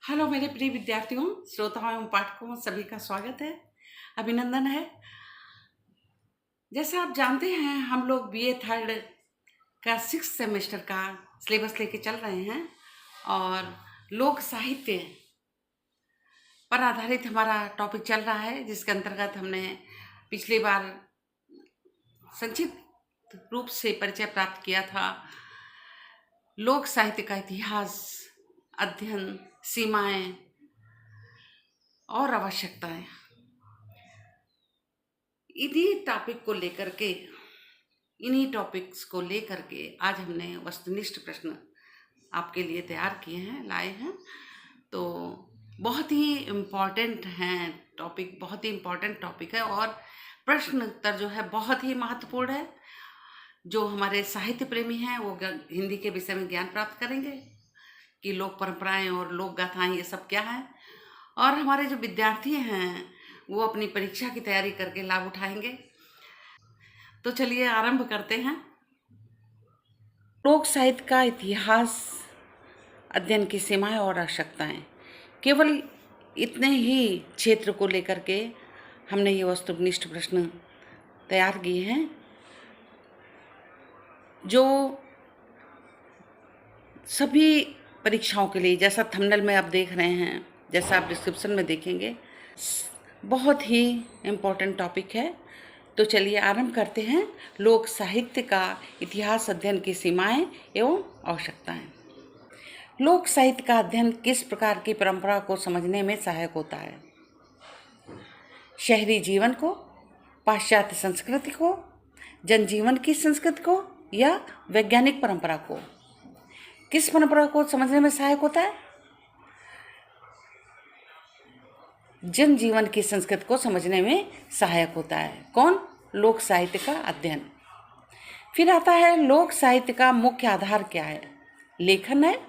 Hello मेरे प्रिय विद्यार्थियों, श्रोताओं एवं पाठकों सभी का स्वागत है, अभिनंदन है। जैसा आप जानते हैं हम लोग बीए थर्ड का 6th सेमेस्टर का सिलेबस लेके चल रहे हैं और लोक साहित्य पर आधारित हमारा टॉपिक चल रहा है, जिसके अंतर्गत हमने पिछली बार संक्षिप्त रूप से परिचय प्राप्त किया था। लोक साहित्य का इतिहास, अध्ययन, सीमाएं और आवश्यकताएं, इन्हीं टॉपिक्स को लेकर के आज हमने वस्तुनिष्ठ प्रश्न आपके लिए तैयार किए हैं, लाए हैं। तो बहुत ही इम्पॉर्टेंट हैं टॉपिक, बहुत ही इम्पॉर्टेंट टॉपिक है और प्रश्न उत्तर जो है बहुत ही महत्वपूर्ण है। जो हमारे साहित्य प्रेमी हैं वो हिंदी के विषय में ज्ञान प्राप्त करेंगे कि लोक परंपराएं और लोक गाथाएं ये सब क्या है, और हमारे जो विद्यार्थी हैं वो अपनी परीक्षा की तैयारी करके लाभ उठाएंगे। तो चलिए आरंभ करते हैं। लोक साहित्य का इतिहास, अध्ययन की सीमाएं और आवश्यकताएं, केवल इतने ही क्षेत्र को लेकर के हमने ये वस्तुनिष्ठ प्रश्न तैयार किए हैं, जो सभी परीक्षाओं के लिए, जैसा थंबनेल में आप देख रहे हैं, जैसा आप डिस्क्रिप्शन में देखेंगे, बहुत ही इम्पोर्टेंट टॉपिक है। तो चलिए आरंभ करते हैं। लोक साहित्य का इतिहास, अध्ययन की सीमाएं एवं आवश्यकताएं। लोक साहित्य का अध्ययन किस प्रकार की परंपरा को समझने में सहायक होता है? शहरी जीवन को, पाश्चात्य संस्कृति को, जनजीवन की संस्कृति को या वैज्ञानिक परंपरा को? किस परंपरा को समझने में सहायक होता है? जनजीवन की संस्कृति को समझने में सहायक होता है। कौन? लोक साहित्य का अध्ययन। फिर आता है लोक साहित्य का मुख्य आधार क्या है? लेखन है,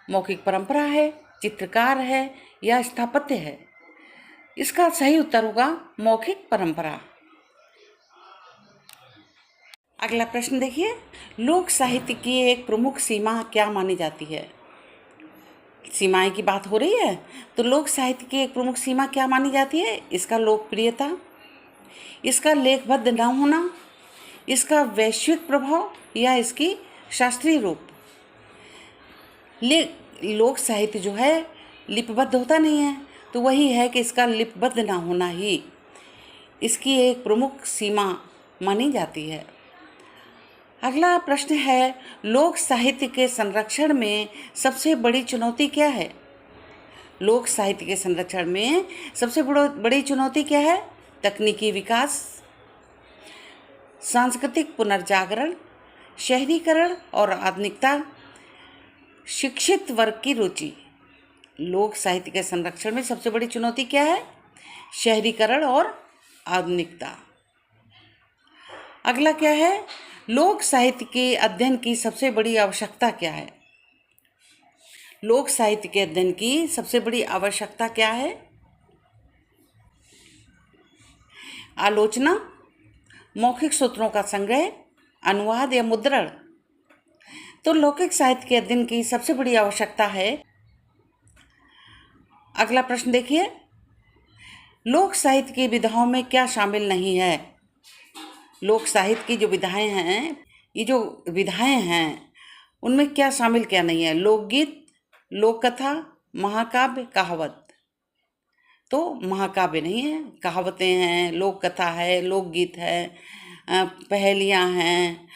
मौखिक परंपरा है, चित्रकार है या स्थापत्य है? इसका सही उत्तर होगा मौखिक परंपरा। अगला प्रश्न देखिए, लोक साहित्य की एक प्रमुख सीमा क्या मानी जाती है? सीमाएं की बात हो रही है तो लोक साहित्य की एक प्रमुख सीमा क्या मानी जाती है? इसका लोकप्रियता, इसका लेखबद्ध न होना, इसका वैश्विक प्रभाव या इसकी शास्त्रीय रूप? लोक साहित्य जो है लिपिबद्ध होता नहीं है, तो वही है कि इसका लिपिबद्ध ना होना ही इसकी एक प्रमुख सीमा मानी जाती है। अगला प्रश्न है, लोक साहित्य के संरक्षण में सबसे बड़ी चुनौती क्या है? लोक साहित्य के संरक्षण में सबसे बड़ी चुनौती क्या है? तकनीकी विकास, सांस्कृतिक पुनर्जागरण, शहरीकरण और आधुनिकता, शिक्षित वर्ग की रुचि। लोक साहित्य के संरक्षण में सबसे बड़ी चुनौती क्या है? शहरीकरण और आधुनिकता। अगला क्या है, लोक साहित्य के अध्ययन की सबसे बड़ी आवश्यकता क्या है? लोक साहित्य के अध्ययन की सबसे बड़ी आवश्यकता क्या है? आलोचना, मौखिक सूत्रों का संग्रह, अनुवाद या मुद्रण? तो लौकिक साहित्य के अध्ययन की सबसे बड़ी आवश्यकता है। अगला प्रश्न देखिए, लोक साहित्य की विधाओं में क्या शामिल नहीं है? लोक साहित्य की जो विधाएं हैं, ये जो विधाएं हैं उनमें क्या शामिल क्या नहीं है? लोकगीत, लोक कथा, महाकाव्य, कहावत? तो महाकाव्य नहीं है, कहावतें हैं, लोक कथा है, लोकगीत है, पहेलियाँ हैं,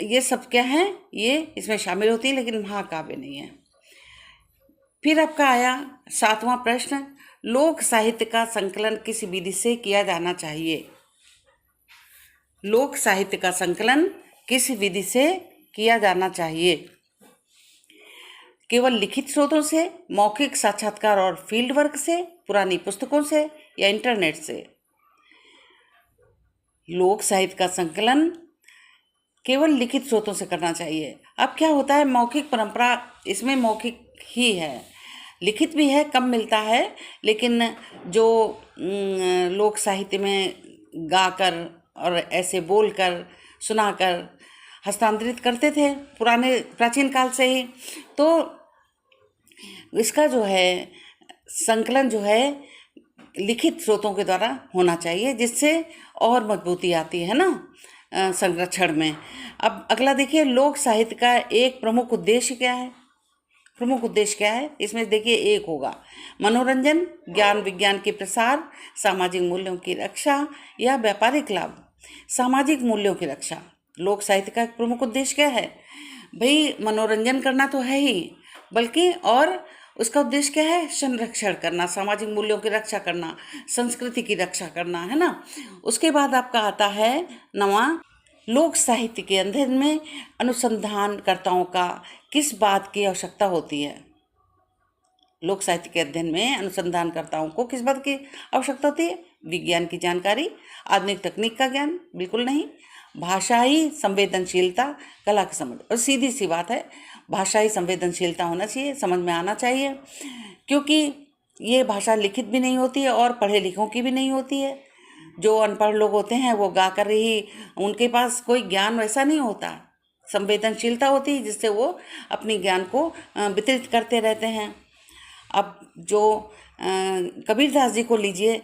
ये सब क्या हैं? ये इसमें शामिल होती है, लेकिन महाकाव्य नहीं है। फिर आपका आया 7वां प्रश्न, लोक साहित्य का संकलन किस विधि से किया जाना चाहिए? लोक साहित्य का संकलन किस विधि से किया जाना चाहिए? केवल लिखित स्रोतों से, मौखिक साक्षात्कार और फील्ड वर्क से, पुरानी पुस्तकों से या इंटरनेट से? लोक साहित्य का संकलन केवल लिखित स्रोतों से करना चाहिए। अब क्या होता है, मौखिक परंपरा, इसमें मौखिक ही है, लिखित भी है, कम मिलता है, लेकिन जो लोक साहित्य में गाकर और ऐसे बोलकर, सुनाकर हस्तांतरित करते थे पुराने प्राचीन काल से ही, तो इसका जो है संकलन जो है लिखित स्रोतों के द्वारा होना चाहिए, जिससे और मजबूती आती है ना संरक्षण में। अब अगला देखिए, लोक साहित्य का एक प्रमुख उद्देश्य क्या है? प्रमुख उद्देश्य क्या है इसमें? देखिए, एक होगा मनोरंजन, ज्ञान विज्ञान के प्रसार, सामाजिक मूल्यों की रक्षा या व्यापारिक लाभ। सामाजिक मूल्यों की रक्षा लोक साहित्य का एक प्रमुख उद्देश्य क्या है? भाई मनोरंजन करना तो है ही, बल्कि और उसका उद्देश्य क्या है? संरक्षण करना, सामाजिक मूल्यों की रक्षा करना, संस्कृति की रक्षा करना, है ना। उसके बाद आपका आता है नवा, लोक साहित्य के अध्ययन में अनुसंधानकर्ताओं का किस बात की आवश्यकता होती है? लोक साहित्य के अध्ययन में अनुसंधानकर्ताओं को किस बात की आवश्यकता होती है? विज्ञान की जानकारी, आधुनिक तकनीक का ज्ञान, बिल्कुल नहीं। भाषाई संवेदनशीलता, कला की समझ। और सीधी सी बात है, भाषाई संवेदनशीलता होना चाहिए, समझ में आना चाहिए, क्योंकि ये भाषा लिखित भी नहीं होती है और पढ़े लिखों की भी नहीं होती है। जो अनपढ़ लोग होते हैं वो गा कर ही, उनके पास कोई ज्ञान वैसा नहीं होता। संवेदनशीलता होती है जिससे वो अपनी ज्ञान को वितरित करते रहते हैं। अब जो कबीरदास जी को लीजिए,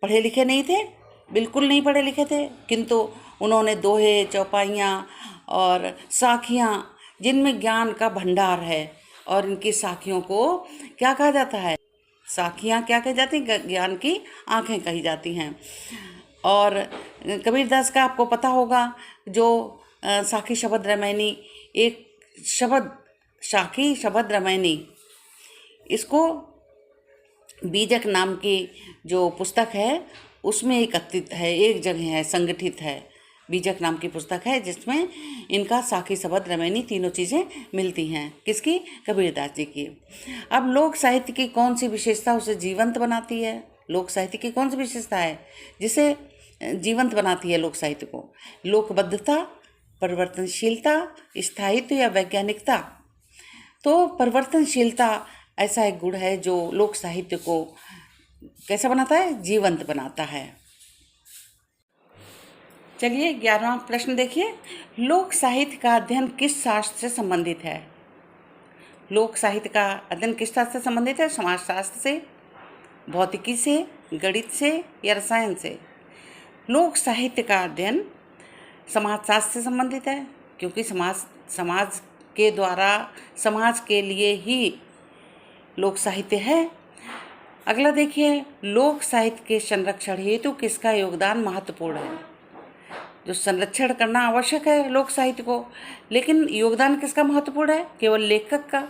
पढ़े लिखे नहीं थे, बिल्कुल नहीं पढ़े लिखे थे, किंतु उन्होंने दोहे, चौपाइयाँ और साखियाँ, जिनमें ज्ञान का भंडार है, और इनकी साखियों को क्या कहा जाता है? साखियाँ क्या कही जाती हैं? ज्ञान की आँखें कही जाती हैं। और कबीरदास का आपको पता होगा, जो साखी शबद रामायणी, एक शबद साखी शबद रामायणी, इसको बीजक नाम की जो पुस्तक है उसमें एकत्रित है, एक जगह है, संगठित है। बीजक नाम की पुस्तक है जिसमें इनका साखी शबद रामायणी तीनों चीज़ें मिलती हैं। किसकी? कबीरदास जी की। अब लोक साहित्य की कौन सी विशेषता उसे जीवंत बनाती है? लोक साहित्य की कौन सी विशेषता है जिसे जीवंत बनाती है लोक साहित्य को? लोकबद्धता, परिवर्तनशीलता, स्थायित्व या वैज्ञानिकता। तो परिवर्तनशीलता ऐसा एक गुण है जो लोक साहित्य को कैसा बनाता है? जीवंत बनाता है। चलिए 11वां प्रश्न देखिए, लोक साहित्य का अध्ययन किस शास्त्र से संबंधित है? लोक साहित्य का अध्ययन किस शास्त्र से संबंधित है? समाजशास्त्र से, भौतिकी से, गणित से या रसायन से? लोक साहित्य का अध्ययन समाजशास्त्र से संबंधित है, क्योंकि समाज के द्वारा, समाज के लिए ही लोक साहित्य है। अगला देखिए, लोक साहित्य के संरक्षण हेतु किसका योगदान महत्वपूर्ण है? जो संरक्षण करना आवश्यक है लोक साहित्य को, लेकिन योगदान किसका महत्वपूर्ण है? केवल लेखक का,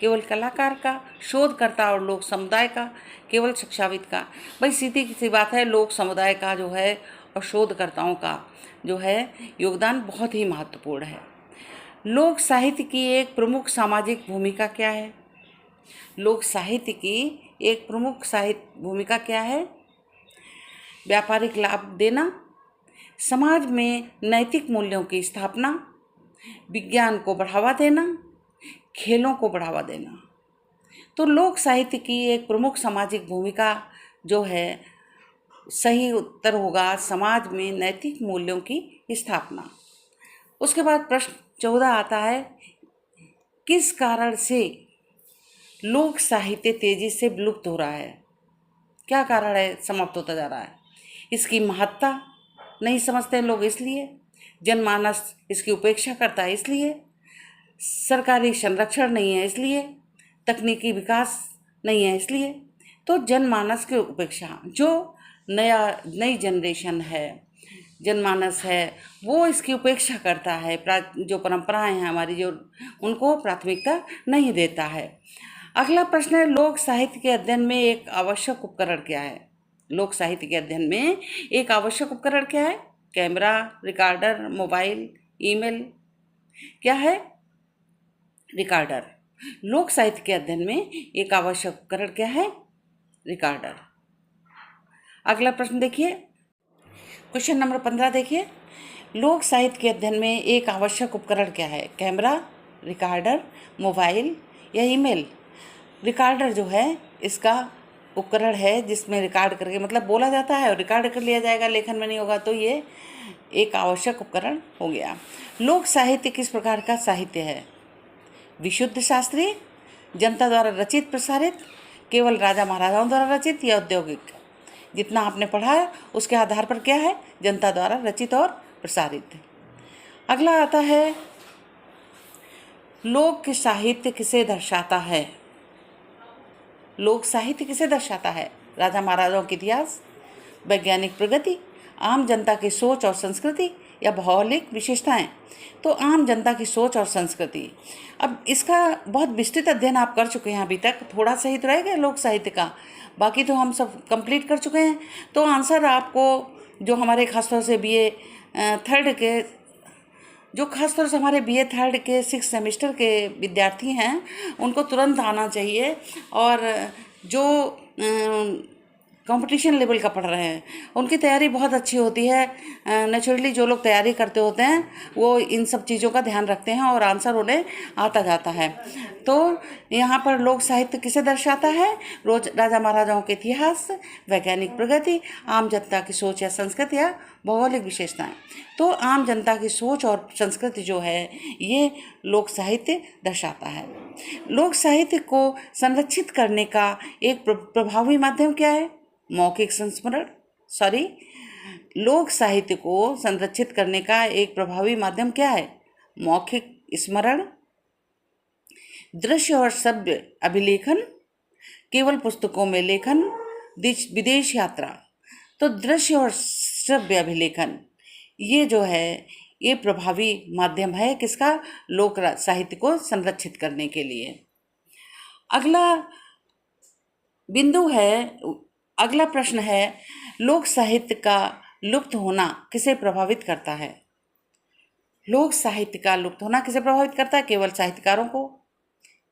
केवल कलाकार का, शोधकर्ता और लोक समुदाय का, केवल शिक्षाविद का? भाई सीधी सी बात है, लोक समुदाय का जो है और शोधकर्ताओं का जो है योगदान बहुत ही महत्वपूर्ण है। लोक साहित्य की एक प्रमुख सामाजिक भूमिका क्या है? लोक साहित्य की एक प्रमुख साहित्य भूमिका क्या है? व्यापारिक लाभ देना, समाज में नैतिक मूल्यों की स्थापना, विज्ञान को बढ़ावा देना, खेलों को बढ़ावा देना। तो लोक साहित्य की एक प्रमुख सामाजिक भूमिका जो है, सही उत्तर होगा समाज में नैतिक मूल्यों की स्थापना। उसके बाद प्रश्न 14 आता है, किस कारण से लोक साहित्य तेजी से विलुप्त हो रहा है? क्या कारण है समाप्त होता जा रहा है? इसकी महत्ता नहीं समझते हैं लोग इसलिए, जनमानस इसकी उपेक्षा करता है इसलिए, सरकारी संरक्षण नहीं है इसलिए, तकनीकी विकास नहीं है इसलिए। तो जनमानस की उपेक्षा, जो नई जनरेशन है, जनमानस है, वो इसकी उपेक्षा करता है, जो परंपराएं हैं हमारी, जो उनको प्राथमिकता नहीं देता है। अगला प्रश्न है, लोक साहित्य के अध्ययन में एक आवश्यक उपकरण क्या है? लोक साहित्य के अध्ययन में एक आवश्यक उपकरण क्या है? Camera, recorder, mobile, email. क्या है? रिकॉर्डर। लोक साहित्य के अध्ययन में एक आवश्यक उपकरण क्या है? रिकॉर्डर। अगला प्रश्न देखिए, क्वेश्चन नंबर 15 देखिए, लोक साहित्य के अध्ययन में एक आवश्यक उपकरण क्या है? कैमरा, रिकॉर्डर, मोबाइल या ईमेल? रिकॉर्डर जो है इसका उपकरण है जिसमें रिकॉर्ड करके, मतलब बोला जाता है और रिकॉर्ड कर लिया जाएगा, लेखन में नहीं होगा, तो ये एक आवश्यक उपकरण हो गया। लोक साहित्य किस प्रकार का साहित्य है? विशुद्ध शास्त्रीय, जनता द्वारा रचित प्रसारित, केवल राजा महाराजाओं द्वारा रचित या औद्योगिक। जितना आपने पढ़ा है उसके आधार पर क्या है, जनता द्वारा रचित और प्रसारित। अगला आता है लोक साहित्य किसे दर्शाता है। लोक साहित्य किसे दर्शाता है? राजा महाराजाओं के इतिहास, वैज्ञानिक प्रगति, आम जनता की सोच और संस्कृति या भौगोलिक विशेषताएं। तो आम जनता की सोच और संस्कृति। अब इसका बहुत विस्तृत अध्ययन आप कर चुके हैं अभी तक, थोड़ा सा ही तो रह गया लोक साहित्य का, बाकी तो हम सब कंप्लीट कर चुके हैं। तो आंसर आपको जो हमारे खासतौर से बीए थर्ड के, जो खासतौर से हमारे बीए थर्ड के 6 सेमेस्टर के विद्यार्थी हैं उनको तुरंत आना चाहिए। और जो कंपटीशन लेवल का पढ़ रहे हैं उनकी तैयारी बहुत अच्छी होती है। नेचुरली जो लोग तैयारी करते होते हैं वो इन सब चीज़ों का ध्यान रखते हैं और आंसर उन्हें आता जाता है। तो यहाँ पर लोक साहित्य किसे दर्शाता है? राजा महाराजाओं के इतिहास, वैज्ञानिक प्रगति, आम जनता की सोच या संस्कृति या भौगोलिक विशेषताएं। तो आम जनता की सोच और संस्कृति जो है ये लोक साहित्य दर्शाता है। लोक साहित्य को संरक्षित करने का एक प्रभावी माध्यम क्या है? मौखिक संस्मरण। लोक साहित्य को संरक्षित करने का एक प्रभावी माध्यम क्या है? मौखिक स्मरण, दृश्य और श्रव्य अभिलेखन, केवल पुस्तकों में लेखन, विदेश यात्रा। तो दृश्य और श्रव्य अभिलेखन ये जो है ये प्रभावी माध्यम है किसका? लोक साहित्य को संरक्षित करने के लिए। अगला प्रश्न है लोक साहित्य का लुप्त होना किसे प्रभावित करता है? लोक साहित्य का लुप्त होना किसे प्रभावित करता है? केवल साहित्यकारों को,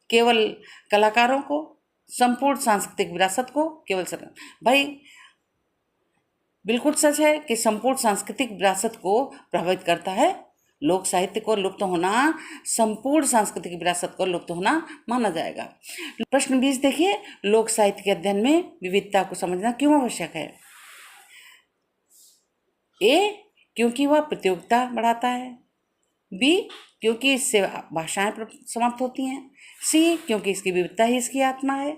केवल कलाकारों को, संपूर्ण सांस्कृतिक विरासत को, केवल भाई बिल्कुल सच है कि संपूर्ण सांस्कृतिक विरासत को प्रभावित करता है। लोक साहित्य को लुप्त होना संपूर्ण सांस्कृतिक विरासत को लुप्त होना माना जाएगा। प्रश्न 20 देखिए, लोक साहित्य के अध्ययन में विविधता को समझना क्यों आवश्यक है? ए, क्योंकि वह प्रतियोगिता बढ़ाता है। बी, क्योंकि इससे भाषाएं समाप्त होती हैं। सी, क्योंकि इसकी विविधता ही इसकी आत्मा है।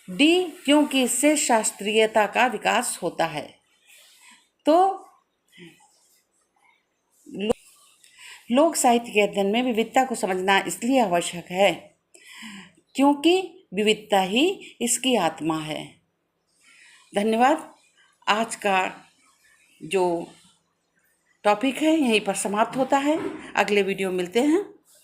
डी, क्योंकि इससे शास्त्रीयता का विकास होता है। तो लोक साहित्य के अध्ययन में विविधता को समझना इसलिए आवश्यक है क्योंकि विविधता ही इसकी आत्मा है। धन्यवाद। आज का जो टॉपिक है यहीं पर समाप्त होता है। अगले वीडियो मिलते हैं।